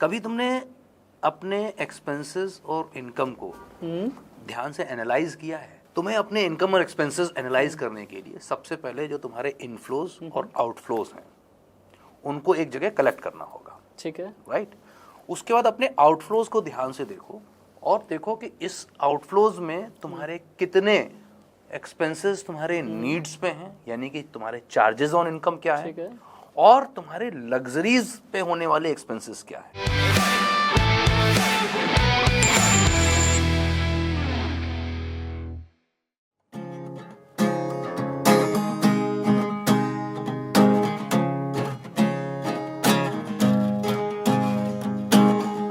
कभी तुमने अपने एक्सपेंसेस और इनकम को ध्यान से एनालाइज किया है? तुम्हें अपने इनकम और एक्सपेंसेस एनालाइज करने के लिए सबसे पहले जो तुम्हारे इनफ्लोज और आउटफ्लोज हैं उनको एक जगह कलेक्ट करना होगा। ठीक है, राइट। उसके बाद अपने आउटफ्लोज को ध्यान से देखो और देखो कि इस आउटफ्लोज में तुम्हारे कितने एक्सपेंसेस तुम्हारे नीड्स पे हैं, यानी कि तुम्हारे चार्जेस ऑन इनकम क्या ठीक है, है। और तुम्हारे लग्जरीज पे होने वाले एक्सपेंसेस क्या है।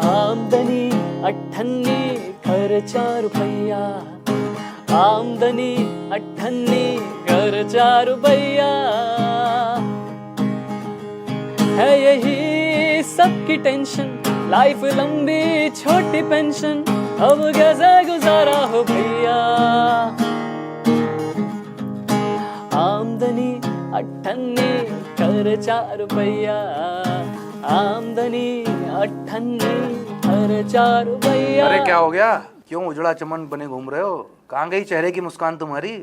आमदनी अठन्नी खर्चा रुपया, आमदनी अठन्नी खर्चा रुपया, है यही सबकी टेंशन। लाइफ लंबी छोटी पेंशन, अब कैसे गुजारा हो भैया। आमदनी अठन्नी खर्चा रुपया, आमदनी अठन्नी खर्चा रुपया। अरे क्या हो गया? क्यों उजड़ा चमन बने घूम रहे हो? कहाँ गई चेहरे की मुस्कान तुम्हारी?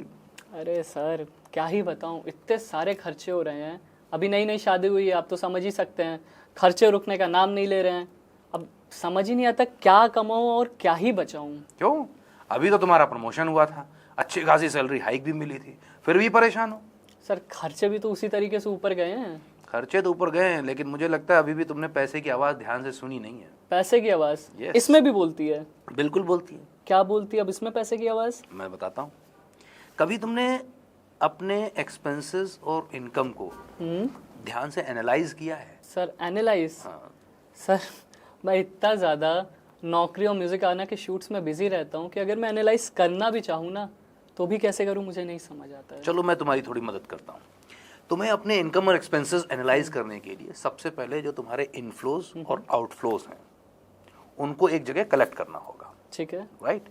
अरे सर क्या ही बताऊं, इतने सारे खर्चे हो रहे हैं। अभी नई नई शादी हुई है, आप तो समझ ही सकते हैं। खर्चे रुकने का नाम नहीं ले रहे हैं। अब समझ ही नहीं आता क्या कमाऊं और क्या ही बचाऊं। क्यों? अभी तो तुम्हारा प्रमोशन हुआ था, अच्छी खासी सैलरी हाइक भी मिली थी, फिर भी परेशान हो? सर खर्चे भी तो उसी तरीके से ऊपर गए हैं। खर्चे तो ऊपर गए हैं, लेकिन मुझे लगता है अभी भी तुमने पैसे की आवाज़ ध्यान से सुनी नहीं है। पैसे की आवाज़? Yes. इसमें भी बोलती है? बिल्कुल बोलती है। क्या बोलती है अब इसमें पैसे की आवाज़? मैं बताता हूँ। कभी तुमने अपने एक्सपेंसेस और इनकम को ध्यान से एनालाइज किया है? Sir analyse? हाँ। सर मैं इतना ज़्यादा नौकरी और म्यूज़िक आना के शूट्स में बिजी रहता हूँ कि अगर मैं एनालाइज करना भी चाहूँ ना तो भी कैसे करूँ मुझे नहीं समझ आता है। चलो मैं तुम्हारी थोड़ी मदद करता हूँ। तुम्हें अपने इनकम और एक्सपेंसेस एनालाइज करने के लिए सबसे पहले जो तुम्हारे इनफ्लोज और आउटफ्लोज हैं उनको एक जगह कलेक्ट करना होगा। ठीक है। राइट।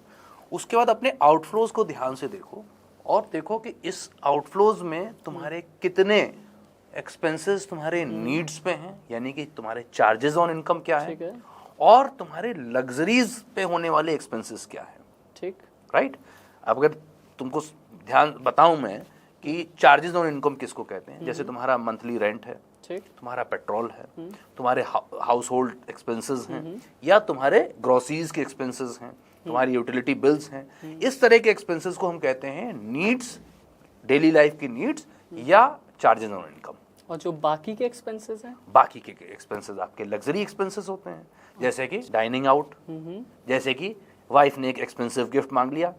उसके बाद अपने आउटफ्लोज को ध्यान से देखो और देखो कि इस आउटफ्लोज में तुम्हारे कितने एक्सपेंसेस तुम्हारे नीड्स पे हैं, यानी कि तुम्हारे चार्जेस ऑन इनकम क्या है, ठीक है। और तुम्हारे लग्जरीज पे होने वाले एक्सपेंसेस क्या है। ठीक। राइट। अब अगर तुमको ध्यान बताऊं मैं कि चार्जेस ऑन इनकम किसको कहते हैं, जैसे तुम्हारा मंथली रेंट है, ठीक। तुम्हारा पेट्रोल है, तुम्हारे हाउस होल्ड एक्सपेंसेस हैं, या तुम्हारे ग्रोसरीज के एक्सपेंसेस हैं, तुम्हारी यूटिलिटी बिल्स हैं। इस तरह के एक्सपेंसेस को हम कहते हैं नीड्स, डेली लाइफ की नीड्स या चार्जेस ऑन इनकम। और जो बाकी के एक्सपेंसेस हैं? बाकी के एक्सपेंसेस आपके लग्जरी एक्सपेंसेस होते हैं, जैसे कि डाइनिंग आउट, जैसे कि वाइफ ने एक एक्सपेंसिव गिफ्ट मांग लिया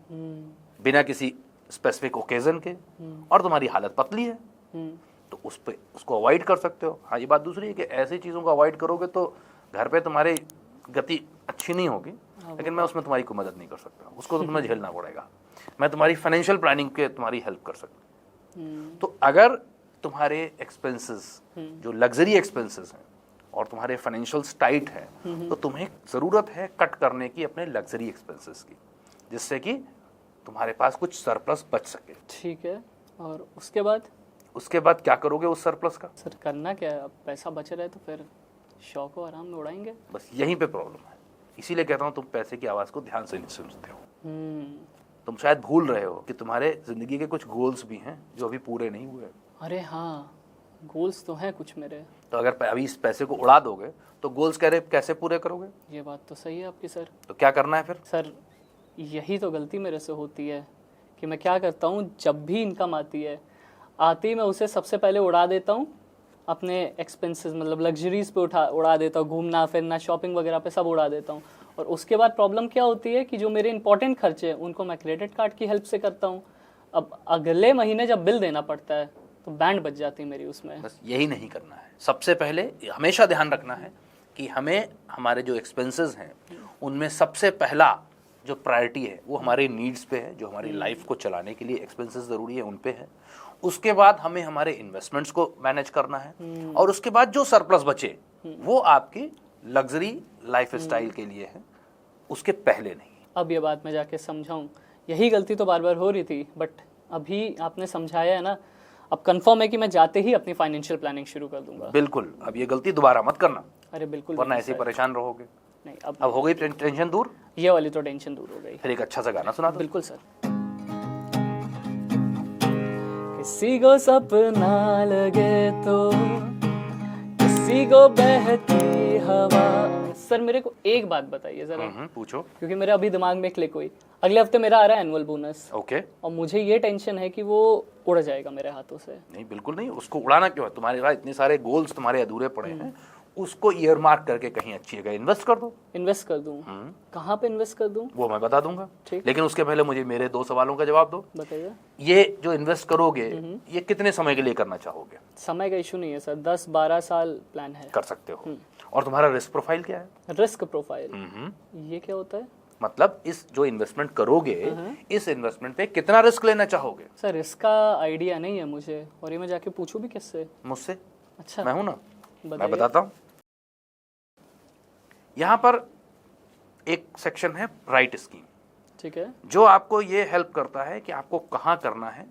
बिना किसी स्पेसिफिक ओकेजन के, और तुम्हारी हालत पतली है तो उसको अवॉइड कर सकते हो। हाँ, ये बात दूसरी है कि ऐसी चीज़ों को अवॉइड करोगे तो घर पे तुम्हारी गति अच्छी नहीं होगी, लेकिन मैं उसमें तुम्हारी कोई मदद नहीं कर सकता, उसको तो तुम्हें झेलना पड़ेगा। मैं तुम्हारी फाइनेंशियल प्लानिंग के तुम्हारी हेल्प कर सकता हूँ। तो अगर तुम्हारे एक्सपेंसेस जो लग्जरी एक्सपेंसेस हैं और तुम्हारे फाइनेंशियल टाइट है तो तुम्हें ज़रूरत है कट करने की अपने लग्जरी एक्सपेंसेस की, जिससे कि तुम्हारे पास कुछ सरप्लस बच सके। ठीक है। और उसके बाद क्या करोगे उस सरप्लस का? सर करना क्या है, अब पैसा बच रहा है तो फिर शौक को आराम में उड़ाएंगे। बस यहीं पे प्रॉब्लम है, इसीलिए कहता हूँ तुम पैसे की आवाज़ को ध्यान से नहीं सुनते हो। तुम शायद भूल रहे हो कि तुम्हारे ज़िंदगी के कुछ गोल्स भी हैं जो अभी पूरे नहीं हुए। अरे हाँ, गोल्स तो हैं कुछ मेरे। तो अगर अभी इस पैसे को उड़ा दोगे तो गोल्स कैसे पूरे करोगे? ये बात तो सही है आपकी सर। तो क्या करना है फिर? सर यही तो गलती मेरे से होती है कि मैं क्या करता हूँ, जब भी इनकम आती है मैं उसे सबसे पहले उड़ा देता हूँ अपने एक्सपेंसेस, मतलब लग्जरीज पे उड़ा देता हूँ, घूमना फिरना शॉपिंग वगैरह पे सब उड़ा देता हूँ। और उसके बाद प्रॉब्लम क्या होती है कि जो मेरे इंपॉर्टेंट खर्चे हैं उनको मैं क्रेडिट कार्ड की हेल्प से करता हूँ। अब अगले महीने जब बिल देना पड़ता है तो बैंड बच जाती है मेरी उसमें। बस यही नहीं करना है। सबसे पहले हमेशा ध्यान रखना है कि हमें हमारे जो एक्सपेंसेस हैं उनमें सबसे पहला जो प्रायोरिटी है वो हमारे नीड्स पे है, जो हमारी लाइफ को चलाने के लिए एक्सपेंसेस ज़रूरी है उन पे है। उसके बाद हमें हमारे इन्वेस्टमेंट्स को मैनेज करना है, और उसके बाद जो सरप्लस बचे वो आपकी लग्जरी लाइफ स्टाइल के लिए है, उसके पहले नहीं। अब ये बात मैं जाके समझाऊं, यही गलती तो बार बार हो रही थी, बट अभी आपने समझाया है ना, अब कंफर्म है कि मैं जाते ही अपनी फाइनेंशियल प्लानिंग शुरू कर दूंगा। बिल्कुल, अब ये गलती दोबारा मत करना। अरे बिल्कुल वरना नहीं ऐसे ही सर। परेशान रहोगे। नहीं, अब हो गई टेंशन दूर, ये वाली तो टेंशन दूर हो गई। फिर एक अच्छा सा गाना सुना दो। बिल्कुल सर। किसी को सपना लगे तो किसी को बहती हवा। सर मेरे को एक बात बताइए जरा, पूछो। क्योंकि मेरे अभी दिमाग में क्लिक हुई। अगले हफ्ते मेरा आ रहा है एनुअल बोनस, ओके। और मुझे ये टेंशन है कि वो उड़ जाएगा मेरे हाथों से। नहीं बिल्कुल नहीं, उसको उड़ाना क्यों है? तुम्हारे पास इतने सारे गोल्स तुम्हारे अधूरे पड़े हैं, उसको ईयर मार्क करके कहीं अच्छी जगह इन्वेस्ट कर दो। इन्वेस्ट कर दूं? कहाँ पे इन्वेस्ट कर दूं? वो मैं बता दूंगा, ठीक। लेकिन उसके पहले मुझे मेरे 2 सवालों का जवाब दो। बताइए। ये जो इन्वेस्ट करोगे ये कितने समय के लिए करना चाहोगे? समय का इशू नहीं है सर, 10-12 साल प्लान है। कर सकते हो। और तुम्हारा रिस्क प्रोफाइल क्या है? रिस्क प्रोफाइल, ये क्या होता है? मतलब इस जो इन्वेस्टमेंट करोगे इस इन्वेस्टमेंट पे कितना रिस्क लेना चाहोगे? सर इसका आइडिया नहीं है मुझे, और ये मैं जाके पूछूं भी किससे? मुझसे। अच्छा, मैं हूं ना, मैं बताइए। बताता हूं। यहाँ पर एक सेक्शन है राइट स्कीम, ठीक है। जो आपको ये हेल्प करता है कि आपको कहाँ करना है।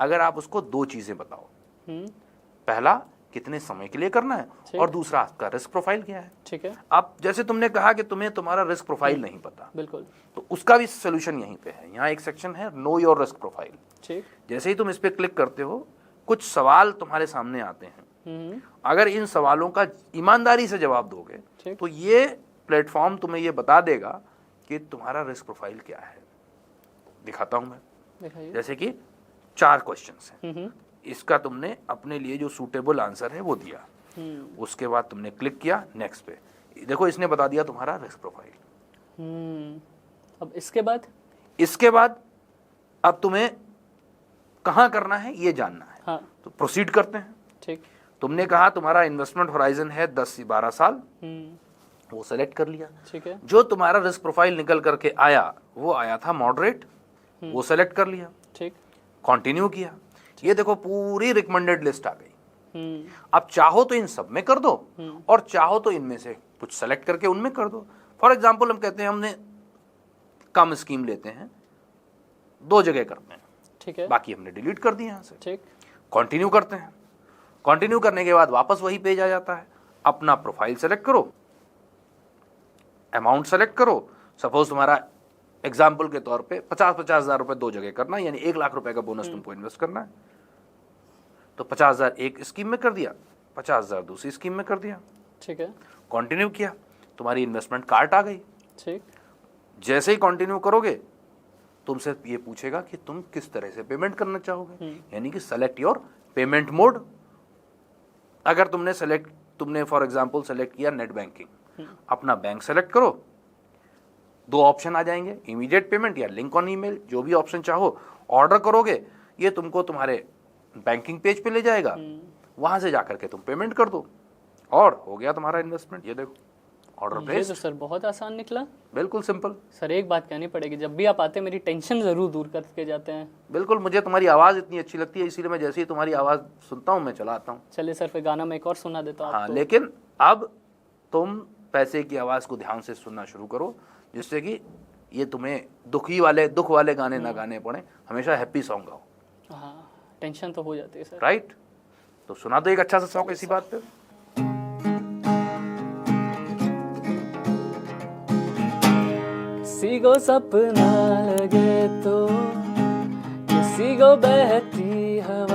अगर आप उसको 2 चीजें बताओ, पहला कितने समय के लिए करना है, और दूसरा आपका रिस्क प्रोफाइल क्या है। ठीक है। अब जैसे तुमने कहा कि तुम्हें तुम्हारा रिस्क प्रोफाइल नहीं पता, बिल्कुल। तो उसका भी सोल्यूशन यहीं पे है। यहाँ एक सेक्शन है नो योर रिस्क प्रोफाइल। ठीक। जैसे ही तुम इस पे क्लिक करते हो, कुछ सवाल तुम्हारे सामने आते हैं। अगर इन सवालों का ईमानदारी से जवाब दोगे तो ये प्लेटफॉर्म तुम्हें ये बता देगा कि तुम्हारा रिस्क प्रोफाइल क्या है। दिखाता हूं मैं। दिखाइए। जैसे कि 4 क्वेश्चंस हैं, इसका तुमने अपने लिए जो सूटेबल आंसर है वो दिया, उसके बाद तुमने क्लिक किया नेक्स्ट पे, देखो इसने बता दिया तुम्हारा रिस्क प्रोफाइल। अब इसके बाद अब तुम्हें कहाँ करना है ये जानना है। हाँ। तो प्रोसीड करते हैं। ठीक। तुमने कहा तुम्हारा इन्वेस्टमेंट होराइजन है 10 से 12 साल, वो सेलेक्ट कर लिया। ठीक है। जो तुम्हारा रिस्क प्रोफाइल निकल करके आया वो आया था मॉडरेट, वो सेलेक्ट कर लिया। ठीक। कंटिन्यू किया, ये देखो पूरी रिकमेंडेड लिस्ट आ गई। अब चाहो तो इन सब में कर दो, और चाहो तो इनमें से कुछ सेलेक्ट करके उनमें कर दो। फॉर एग्जाम्पल हम कहते हैं हमने कम स्कीम लेते हैं, 2 जगह करते हैं, ठीक है। बाकी हमने डिलीट कर दिया यहाँ से। ठीक। कंटिन्यू करते हैं, कंटिन्यू करने के बाद वापस वही पेज आ जाता है। अपना प्रोफाइल सेलेक्ट करो, अमाउंट सेलेक्ट करो। सपोज तुम्हारा एग्जाम्पल के तौर पे 50-50 हज़ार रुपए 2 जगह करना है, यानी 1 लाख रुपए का बोनस तुमको इन्वेस्ट करना है। तो 50,000 एक स्कीम में कर दिया, 50,000 दूसरी स्कीम में कर दिया। ठीक है। कंटिन्यू किया, तुम्हारी इन्वेस्टमेंट कार्ट आ गई। ठीक। जैसे ही कंटिन्यू करोगे तुमसे ये पूछेगा कि तुम किस तरह से पेमेंट करना चाहोगे, यानी कि सेलेक्ट योर पेमेंट मोड। अगर तुमने फॉर एग्जांपल सेलेक्ट किया नेट बैंकिंग, अपना बैंक सेलेक्ट करो, 2 ऑप्शन आ जाएंगे, इमीडिएट पेमेंट या लिंक ऑन ईमेल, जो भी ऑप्शन चाहो ऑर्डर करोगे, ये तुमको तुम्हारे बैंकिंग पेज पे ले जाएगा, वहां से जाकर के तुम पेमेंट कर दो और हो गया तुम्हारा इन्वेस्टमेंट। ये देखो ऑर्डर ये प्लेस। तो सर बहुत आसान निकला। बिल्कुल सिंपल। सर एक बात कहनी पड़ेगी, जब भी आप आते हैं मेरी टेंशन जरूर दूर करके जाते हैं। बिल्कुल, मुझे तुम्हारी आवाज़ इतनी अच्छी लगती है, इसीलिए मैं जैसे ही तुम्हारी आवाज़ सुनता हूँ मैं चला आता हूँ। चलिए सर, फिर गाना मैं एक और सुना देता हूँ हाँ, आपको। लेकिन अब तुम पैसे की आवाज़ को ध्यान से सुनना शुरू करो, जिससे कि ये तुम्हें दुख वाले गाने ना गाने पड़े, हमेशा हैप्पी सॉन्ग गाओ। हाँ, टेंशन तो हो जाती है सर। राइट, तो सुना दो एक अच्छा सा सॉन्ग इसी बात पे। किसी को सपना लगे तो किसी को बहती हवा।